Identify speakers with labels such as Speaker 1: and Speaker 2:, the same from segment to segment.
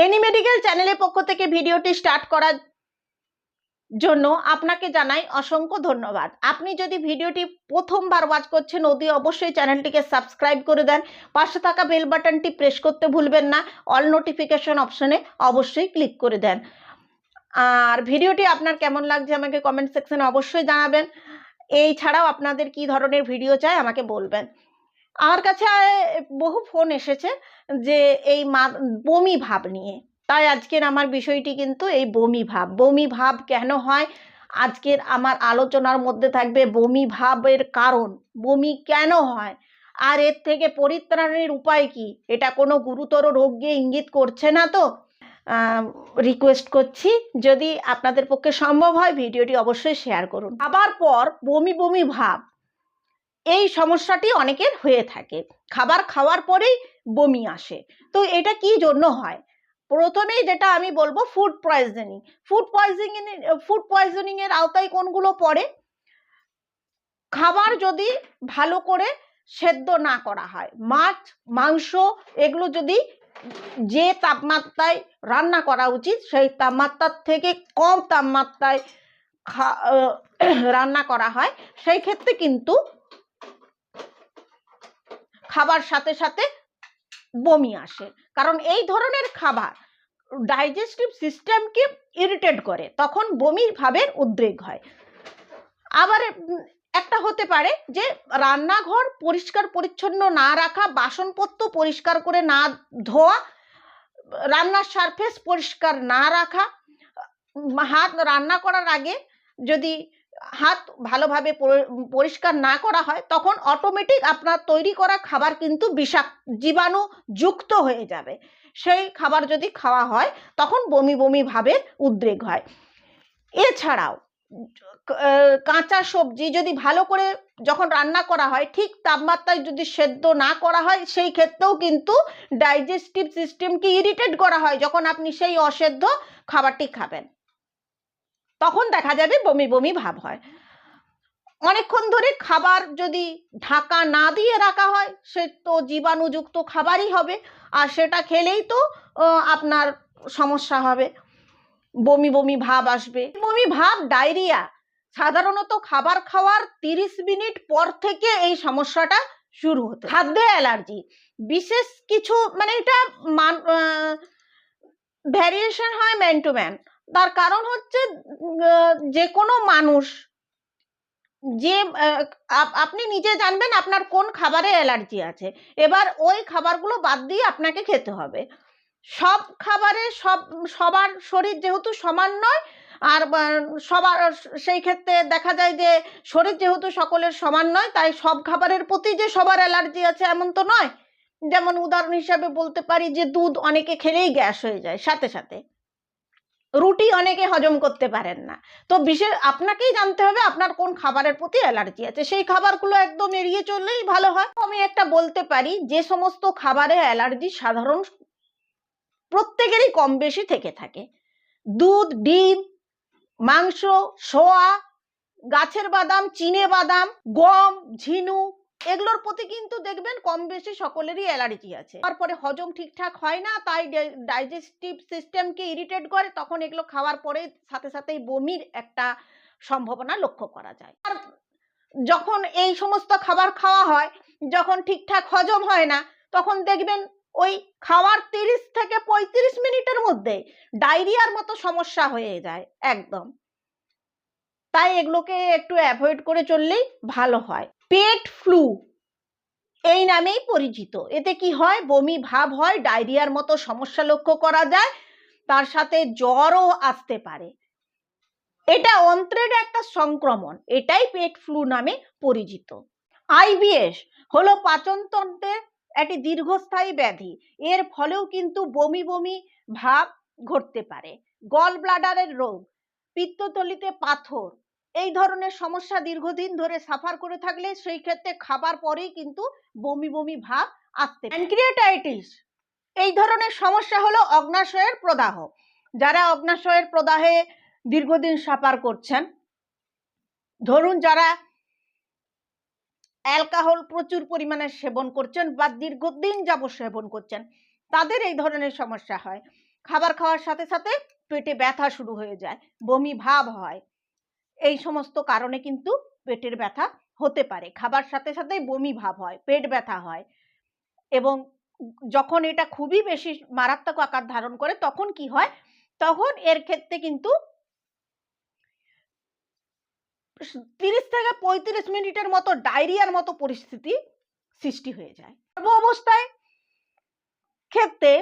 Speaker 1: Any medical চ্যানেলের পক্ষ থেকে ভিডিওটি স্টার্ট করার জন্য আপনাকে জানাই অসংখ্য ধন্যবাদ। আপনি যদি ভিডিওটি প্রথমবার ওয়াচ করছেন অতি অবশ্যই চ্যানেলটিকে সাবস্ক্রাইব করে দেন, পাশে থাকা বেল বাটনটি প্রেস করতে ভুলবেন না, অল নোটিফিকেশন অপশনে অবশ্যই ক্লিক করে দেন। আর ভিডিওটি আপনার কেমন লাগছে আমাকে কমেন্ট সেকশনে অবশ্যই জানাবেন। এই ছাড়াও আপনাদের কি ধরনের ভিডিও চাই আমাকে বলবেন। আমার কাছে বহু ফোন এসেছে যে এই বমি ভাব নিয়ে, তাই আজকের আমার বিষয়টি কিন্তু এই বমি ভাব কেন হয় আজকের আমার আলোচনার মধ্যে থাকবে। বমি ভাবের কারণ, বমি কেন হয়, আর এর থেকে পরিত্রাণের উপায় কি, এটা কোনো গুরুতর রোগকে ইঙ্গিত করছে না তো? রিকোয়েস্ট করছি যদি আপনাদের পক্ষে সম্ভব হয় ভিডিওটি অবশ্যই শেয়ার করুন। আবার পর বমি ভাব এই সমস্যাটি অনেকের হয়ে থাকে, খাবার খাওয়ার পরেই বমি আসে। তো এটা কি জন্য হয়? প্রথমেই যেটা আমি বলবো ফুড পয়জনিং এর আওতায় কোনগুলো পড়ে? খাবার যদি ভালো করে সেদ্ধ না করা হয়, মাছ মাংস এগুলো যদি যে তাপমাত্রায় রান্না করা উচিত সেই তাপমাত্রার থেকে কম তাপমাত্রায় রান্না করা হয়, সেই ক্ষেত্রে কিন্তু খাবার সাথে সাথে বমি আসে। কারণ এই ধরনের খাবার ডাইজেস্টিভ সিস্টেমকে ইরিটেট করে, তখন বমির ভাবের উদ্রেক হয়। আবার একটা হতে পারে যে রান্নাঘর পরিষ্কার পরিচ্ছন্ন না রাখা, বাসনপত্র পরিষ্কার করে না ধোয়া, রান্নার সারফেস পরিষ্কার না রাখা, হাত রান্না করার আগে যদি হাত ভালোভাবে পরিষ্কার না করা হয় তখন অটোমেটিক আপনার তৈরি করা খাবার কিন্তু জীবাণু যুক্ত হয়ে যাবে। সেই খাবার যদি খাওয়া হয় তখন বমি ভাবের উদ্রেক হয়। এছাড়াও কাঁচা সবজি যদি ভালো করে যখন রান্না করা হয় ঠিক তাপমাত্রায় যদি সেদ্ধ না করা হয়, সেই ক্ষেত্রেও কিন্তু ডাইজেস্টিভ সিস্টেমকে ইরিটেট করা হয়। যখন আপনি সেই অসেদ্ধ খাবারটি খাবেন তখন দেখা যাবে বমি ভাব হয়। অনেকক্ষণ ধরে খাবার যদি ঢাকা না দিয়ে রাখা হয় সে তো জীবাণুযুক্ত খাবারই হবে, আর সেটা খেলেই তো আপনার সমস্যা হবে, বমি ভাব আসবে। বমি ভাব ডায়রিয়া সাধারণত খাবার খাওয়ার 30 মিনিট পর থেকে এই সমস্যাটা শুরু হতে। খাদ্যে অ্যালার্জি বিশেষ কিছু, মানে এটা ভ্যারিয়েশন হয় ম্যান টু ম্যান। তার কারণ হচ্ছে যে কোনো মানুষ যে আপনি নিজে জানবেন আপনার কোন খাবারে অ্যালার্জি আছে, এবার ওই খাবারগুলো বাদ দিয়ে আপনাকে খেতে হবে। সব খাবারে সবার শরীর যেহেতু সমান নয়, আর সবার সেই ক্ষেত্রে দেখা যায় যে শরীর যেহেতু সকলের সমান নয়, তাই সব খাবারের প্রতি যে সবার অ্যালার্জি আছে এমন তো নয়। যেমন উদাহরণ হিসাবে বলতে পারি যে দুধ অনেকে খেলেই গ্যাস হয়ে যায়, সাথে সাথে রুটি অনেকে হজম করতে পারেন না। তো বিশেষ আপনাকেই জানতে হবে আপনার কোন খাবারের প্রতি অ্যালার্জি আছে, সেই খাবারগুলো একদম এড়িয়ে চললেই ভালো হয়। আমি একটা বলতে পারি যে সমস্ত খাবারে অ্যালার্জি সাধারণ প্রত্যেকেরই কম বেশি থেকে থাকে। দুধ, ডিম, মাংস, সোয়া, গাছের বাদাম, চিনে বাদাম, গম, ঝিনুক এগুলোর প্রতি কিন্তু দেখবেন কম বেশি সকলেরই অ্যালার্জি আছে। তারপরে হজম ঠিকঠাক হয় না, তাই ডাইজেস্টিভ সিস্টেমকে ইরিটেট করে, তখন এগুলো খাওয়ার পরে সাথে সাথেই বমির একটা সম্ভাবনা লক্ষ্য করা যায়। আর যখন এই সমস্ত খাবার খাওয়া হয়, যখন ঠিকঠাক হজম হয় না, তখন দেখবেন ওই খাওয়ার 30 থেকে 35 মিনিটের মধ্যে ডায়রিয়ার মতো সমস্যা হয়ে যায় একদম। তাই এগুলোকে একটু অ্যাভয়েড করে চললেই ভালো হয়। পেট ফ্লু এই নামেই পরিচিত। এতে কি হয়? বমি ভাব হয়, ডায়রিয়ার মতো সমস্যা লক্ষ্য করা যায়, তার সাথে জ্বরও আসতে পারে। এটা অন্ত্রের একটা সংক্রমণ, এটাই পেট ফ্লু নামে পরিচিত। আইবিএস হলো পাচনতন্ত্রের একটি দীর্ঘস্থায়ী ব্যাধি, এর ফলেও কিন্তু বমি ভাব ঘটতে পারে। গল ব্লাডারের রোগ, পিত্তথলিতে পাথর, এই ধরনের সমস্যা দীর্ঘদিন ধরে সাফার করে থাকলে সেই ক্ষেত্রে খাবার পরেই কিন্তু বমি ভাব আসতে পারে। প্যানক্রিয়াটাইটিস এই ধরনের সমস্যা হলো অগ্নাশয়ের প্রদাহ। যারা অগ্নাশয়ের প্রদাহে দীর্ঘদিন সাফার করছেন, ধরুন যারা অ্যালকোহল প্রচুর পরিমাণে সেবন করছেন বা দীর্ঘদিন যাবত সেবন করছেন, তাদের এই ধরনের সমস্যা হয়। খাবার খাওয়ার সাথে সাথে পেটে ব্যথা শুরু হয়ে যায়, বমি ভাব হয়। এই সমস্ত কারণে কিন্তু পেটের ব্যথা হতে পারে, খাবার সাথে সাথেই বমি ভাব হয়, পেট ব্যথা হয়। এবং যখন এটা খুবই বেশি মারাত্মক আকার ধারণ করে তখন কি হয়, তখন এর ক্ষেত্রে কিন্তু 30 থেকে 35 মিনিটের মতো ডায়রিয়ার মতো পরিস্থিতি সৃষ্টি হয়ে যায়। গর্ভ অবস্থায় ক্ষেত্রে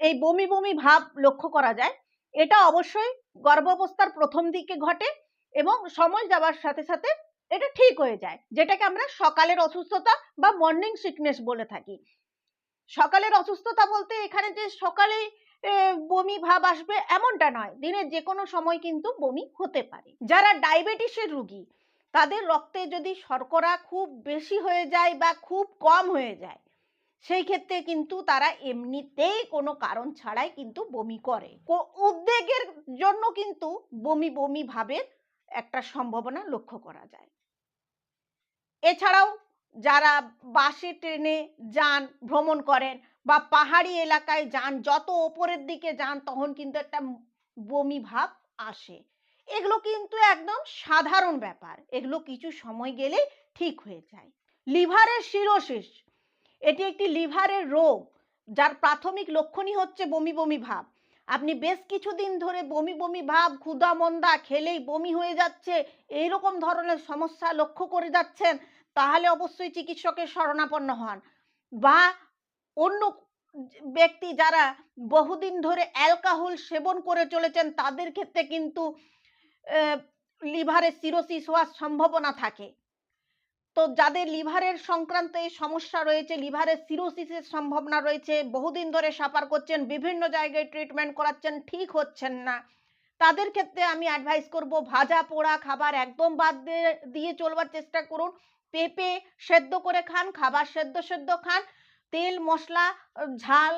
Speaker 1: এই বমি বমি ভাব লক্ষ্য করা যায়, এটা অবশ্যই গর্ভাবস্থার প্রথম দিকে ঘটে এবং সময় যাওয়ার সাথে সাথে এটা ঠিক হয়ে যায়, যেটাকে আমরা সকালের অসুস্থতা বা মর্নিং সিকনেস বলে থাকি। সকালের অসুস্থতা বলতে এখানে যে সকালে বমি ভাব আসবে এমনটা নয়, দিনের যে কোনো সময় কিন্তু বমি হতে পারে। যারা ডায়াবেটিসের রোগী, তাদের রক্তে যদি শর্করা খুব বেশি হয়ে যায় বা খুব কম হয়ে যায়, সেই ক্ষেত্রে কিন্তু তারা এমনিতেই কোনো কারণ ছাড়াই কিন্তু বমি করে। উদ্বেগের জন্য কিন্তু বমি বমি ভাবের একটা সম্ভাবনা লক্ষ্য করা যায়। এছাড়াও যারা বাসে ট্রেনে যান, ভ্রমণ করেন বা পাহাড়ি এলাকায় যান, যত ওপরের দিকে যান তখন কিন্তু একটা বমি ভাব আসে। এগুলো কিন্তু একদম সাধারণ ব্যাপার, এগুলো কিছু সময় গেলে ঠিক হয়ে যায়। লিভারের সিরোসিস, এটি একটি লিভারের রোগ, যার প্রাথমিক লক্ষণই হচ্ছে বমি বমি ভাব। আপনি বেশ কিছুদিন ধরে বমি বমি ভাব, ক্ষুধা মন্দা, খেলেই বমি হয়ে যাচ্ছে, এইরকম ধরনের সমস্যা লক্ষ্য করে যাচ্ছেন, তাহলে অবশ্যই চিকিৎসকের শরণাপন্ন হন। বা অন্য ব্যক্তি যারা বহুদিন ধরে অ্যালকোহল সেবন করে চলেছেন, তাদের ক্ষেত্রে কিন্তু লিভারের সিরোসিস হওয়ার সম্ভাবনা থাকে। তো যাদের লিভারের সংক্রান্ত এই সমস্যা রয়েছে, লিভারের সিরোসিসের সম্ভাবনা রয়েছে, বহুদিন ধরে সাফার করছেন, বিভিন্ন জায়গায় ট্রিটমেন্ট করাচ্ছেন, ঠিক হচ্ছেন না, তাদের ক্ষেত্রে আমি অ্যাডভাইস করব ভাজা পোড়া খাবার একদম বাদ দিয়ে চলবার চেষ্টা করুন। পেঁপে সেদ্ধ করে খান, খাবার সেদ্ধ সেদ্ধ খান, তেল মশলা ঝাল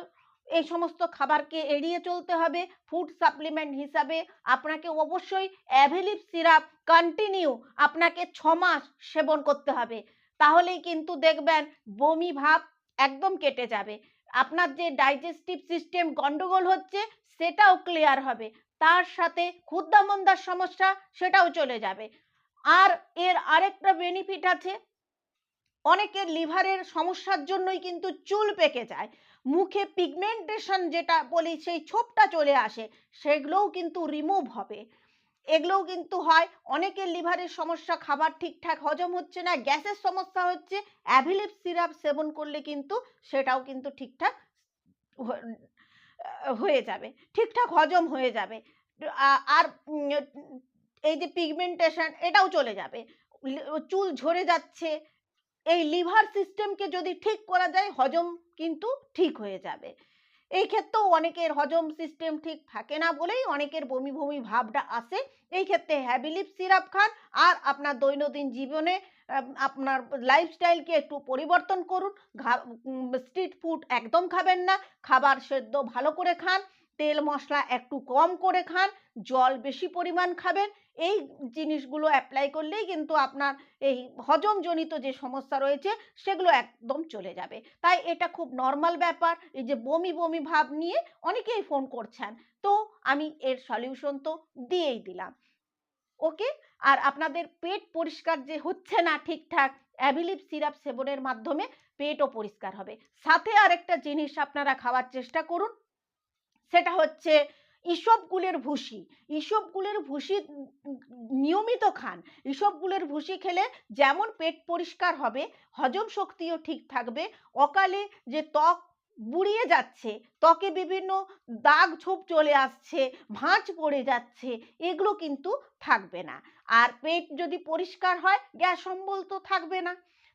Speaker 1: এই সমস্ত খাবারকে এড়িয়ে চলতে হবে। ফুড সাপ্লিমেন্ট হিসাবে আপনাকে অবশ্যই অ্যাভিলিপ সিরাপ কন্টিনিউ আপনাকে 6 মাস সেবন করতে হবে, তাহলেই কিন্তু দেখবেন বমি ভাব একদম কেটে যাবে। আপনার যে ডাইজেস্টিভ সিস্টেম গন্ডগোল হচ্ছে সেটাও ক্লিয়ার হবে, তার সাথে ক্ষুধা মন্দার সমস্যা সেটাও চলে যাবে। আর এর আরেকটা বেনিফিট আছে, অনেকের লিভারের সমস্যার জন্যই কিন্তু চুল পেকে যায়, মুখে পিগমেন্টেশন যেটা বলি সেই ছোপটা চলে আসে, সেগুলোও কিন্তু রিমুভ হবে। এগুলোও কিন্তু হয়। অনেকের লিভারের সমস্যা, খাবার ঠিকঠাক হজম হচ্ছে না, গ্যাসের সমস্যা হচ্ছে, অ্যাভিলিপ সিরাপ সেবন করলে কিন্তু সেটাও কিন্তু ঠিকঠাক হয়ে যাবে, ঠিকঠাক হজম হয়ে যাবে। আর এই যে পিগমেন্টেশন এটাও চলে যাবে, চুল ঝরে যাচ্ছে, এই লিভার সিস্টেমকে যদি ঠিক করা যায় হজম কিন্তু ঠিক হয়ে যাবে। এই ক্ষেত্রেও অনেকের হজম সিস্টেম ঠিক থাকে না বলেই অনেকের বমি বমি ভাবটা আসে। এই ক্ষেত্রে হ্যাভিলিপ সিরাপ খান আর আপনার দৈনন্দিন জীবনে আপনার লাইফস্টাইলকে একটু পরিবর্তন করুন। স্ট্রিট ফুড একদম খাবেন না, খাবার সেদ্ধ ভালো করে খান, তেল মশলা একটু কম করে খান, জল বেশি পরিমাণ খাবেন। এই জিনিসগুলো অ্যাপ্লাই করলেই কিন্তু আপনার এই হজমজনিত যে সমস্যা রয়েছে সেগুলো একদম চলে যাবে। তাই এটা খুব নর্মাল ব্যাপার। এই যে বমি বমি ভাব নিয়ে অনেকেই ফোন করছেন, তো আমি এর সলিউশন তো দিয়েই দিলাম। ওকে। আর আপনাদের পেট পরিষ্কার যে হচ্ছে না ঠিকঠাক, অ্যাভিলিপ সিরাপ সেবনের মাধ্যমে পেটও পরিষ্কার হবে। সাথে আরেকটা জিনিস আপনারা খাওয়ার চেষ্টা করুন, সেটা হচ্ছে ইসবগুলের ভুসি। ইসবগুলের ভুসি নিয়মিত খান। ইসবগুলের ভুসি খেলে যেমন পেট পরিষ্কার হবে, হজম শক্তিও ঠিক থাকবে, অকালে যে ত্বক বুড়িয়ে যাচ্ছে, ত্বকে বিভিন্ন দাগ ছোপ চলে আসছে, ভাঁজ পড়ে যাচ্ছে, এগুলো কিন্তু থাকবে না। আর পেট যদি পরিষ্কার হয়, গ্যাস অম্বল তো থাকবে না।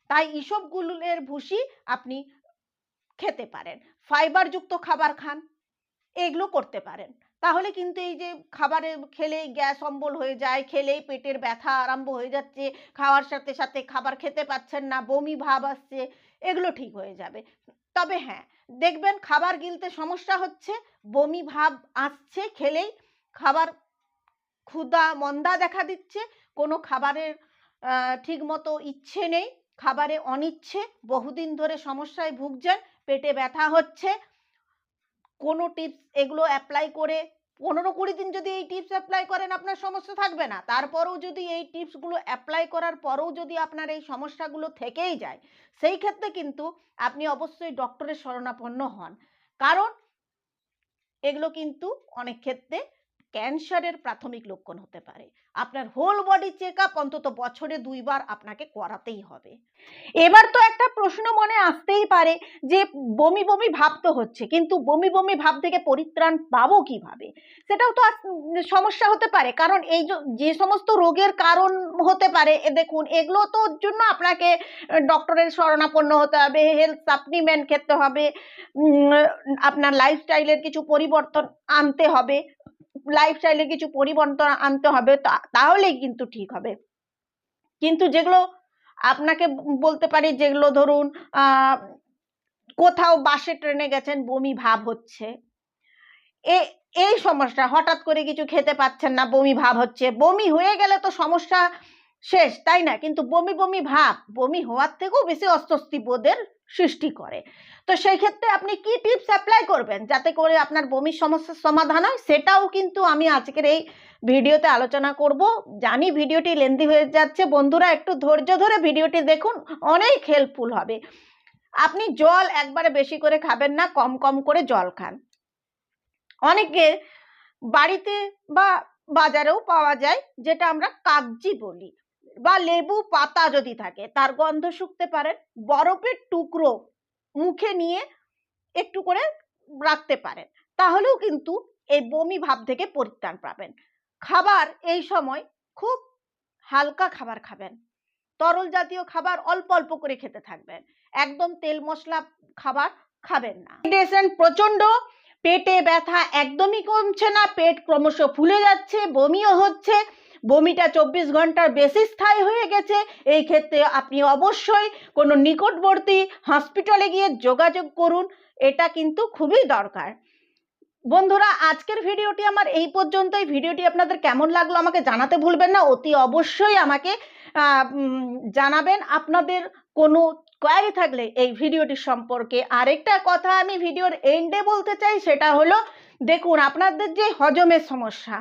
Speaker 1: তাই ইসবগুলের ভুসি আপনি খেতে পারেন। ফাইবারযুক্ত খাবার খান, এগুলো করতে পারেন। তাহলে কিন্তু এই যে খাবারে খেলেই গ্যাস অম্বল হয়ে যায়, খেলেই পেটের ব্যথা আরম্ভ হয়ে যাচ্ছে, খাওয়ার সাথে সাথে খাবার খেতে পাচ্ছেন না, বমি ভাব আসছে, এগুলো ঠিক হয়ে যাবে। তবে হ্যাঁ, দেখবেন খাবার গিলতে সমস্যা হচ্ছে, বমি ভাব আসছে খেলেই, খাবার ক্ষুধা মন্দা দেখা দিচ্ছে, কোনো খাবারের ঠিক মতো ইচ্ছে নেই, খাবারে অনিচ্ছে, বহুদিন ধরে সমস্যায় ভুগছেন, পেটে ব্যথা হচ্ছে, কোনো টিপস এগুলো অ্যাপ্লাই করে 15-20 দিন যদি এই টিপস অ্যাপ্লাই করেন আপনার সমস্যা থাকবে না, তারপরেও যদি এই টিপসগুলো অ্যাপ্লাই করার পরেও যদি আপনার এই সমস্যাগুলো থেকেই যায়, সেই ক্ষেত্রে কিন্তু আপনি অবশ্যই ডক্টরের শরণাপন্ন হন, কারণ এগুলো কিন্তু অনেক ক্ষেত্রে ক্যান্সারের প্রাথমিক লক্ষণ হতে পারে। আপনার হোল বডি চেক আপ অন্তত বছরে 2 বার আপনাকে করাতেই হবে। এবার তো একটা প্রশ্ন মনে আসতেই পারে যে বমি বমি ভাব তো হচ্ছে, কিন্তু বমি বমি ভাব থেকে পরিত্রাণ পাবো কিভাবে? সেটাও তো সমস্যা হতে পারে, কারণ এই যে সমস্ত রোগের কারণ হতে পারে দেখুন এগুলো তো জন্য আপনাকে ডক্টরের শরণাপন্ন হতে হবে, হেলথ সাপ্লিমেন্ট খেতে হবে, আপনার লাইফস্টাইলের কিছু পরিবর্তন আনতে হবে, তাহলেই কিন্তু ঠিক হবে। কিন্তু যেগুলো আপনাকে বলতে পারি, যেগুলো ধরুন কোথাও বাসে ট্রেনে গেছেন বমি ভাব হচ্ছে, এই সমস্যা, হঠাৎ করে কিছু খেতে পাচ্ছেন না বমি ভাব হচ্ছে, বমি হয়ে গেলে তো সমস্যা শেষ, তাই না? কিন্তু বমি বমি ভাব বমি হওয়ার থেকেও বেশি অস্বস্তি বোধের সৃষ্টি করে। তো সেই ক্ষেত্রে আপনি কি টিপস অ্যাপ্লাই করবেন যাতে করে আপনার বমির সমস্যার সমাধান হয়, সেটাও কিন্তু আমি আজকের এই ভিডিওতে আলোচনা করব। জানি ভিডিওটি লেন্দি হয়ে যাচ্ছে, বন্ধুরা একটু ধৈর্য ধরে ভিডিওটি দেখুন, অনেক হেল্পফুল হবে। আপনি জল একবারে বেশি করে খাবেন না, কম কম করে জল খান। অনেকে বাড়িতে বা বাজারেও পাওয়া যায় যেটা আমরা কাগজি বলি, বা লেবু পাতা যদি থাকে তার গন্ধ শুকতে পারেন, বরফের টুকরো মুখে নিয়ে একটু করে রাখতে পারেন, তাহলেও কিন্তু এই বমি ভাব থেকে পরিত্রাণ পাবেন। খাবার এই সময় খুব হালকা খাবার খাবেন, তরল জাতীয় খাবার অল্প অল্প করে খেতে থাকবেন, একদম তেল মশলা খাবার খাবেন না। ডিহাইড্রেশন প্রচন্ড, পেটে ব্যথা একদমই কমছে না, পেট ক্রমশ ফুলে যাচ্ছে, বমিও হচ্ছে, বমিটা 24 ঘন্টার বেশি স্থায়ী হয়ে গেছে, এই ক্ষেত্রে আপনি অবশ্যই কোনো নিকটবর্তী হসপিটালে গিয়ে যোগাযোগ করুন, এটা কিন্তু খুবই দরকার। বন্ধুরা আজকের ভিডিওটি আমার এই পর্যন্তই। ভিডিওটি আপনাদের কেমন লাগলো আমাকে জানাতে ভুলবেন না, অতি অবশ্যই আমাকে জানাবেন আপনাদের কোনো কোয়ারি থাকলে এই ভিডিওটি সম্পর্কে। আরেকটা কথা আমি ভিডিওর এন্ডে বলতে চাই, সেটা হলো দেখুন আপনাদের যে হজমের সমস্যা,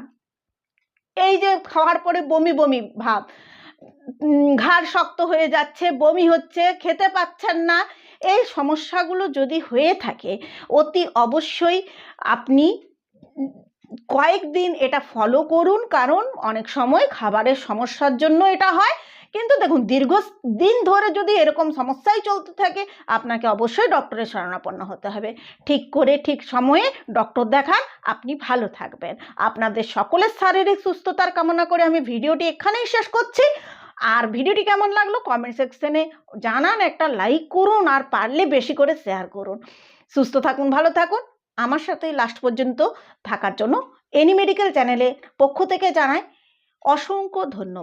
Speaker 1: এই যে খাওয়ার পরে বমি বমি ভাব, ঘাড় শক্ত হয়ে যাচ্ছে, বমি হচ্ছে, খেতে পাচ্ছেন না, এই সমস্যাগুলো যদি হয়ে থাকে অতি অবশ্যই আপনি কয়েকদিন এটা ফলো করুন, কারণ অনেক সময় খাবারের সমস্যার জন্য এটা হয়, কিন্তু দেখুন দীর্ঘদিন ধরে যদি এরকম সমস্যাই চলতে থাকে আপনাকে অবশ্যই ডক্টরের শরণাপন্ন হতে হবে। ঠিক করে ঠিক সময়ে ডক্টর দেখান, আপনি ভালো থাকবেন। আপনাদের সকলের শারীরিক সুস্থতার কামনা করে আমি ভিডিওটি এখানেই শেষ করছি। আর ভিডিওটি কেমন লাগলো কমেন্ট সেকশনে জানান, একটা লাইক করুন, আর পারলে বেশি করে শেয়ার করুন। সুস্থ থাকুন, ভালো থাকুন, আমার সাথে লাস্ট পর্যন্ত থাকার জন্য এনি মেডিকেল চ্যানেলের পক্ষ থেকে জানাই অসংখ্য ধন্যবাদ।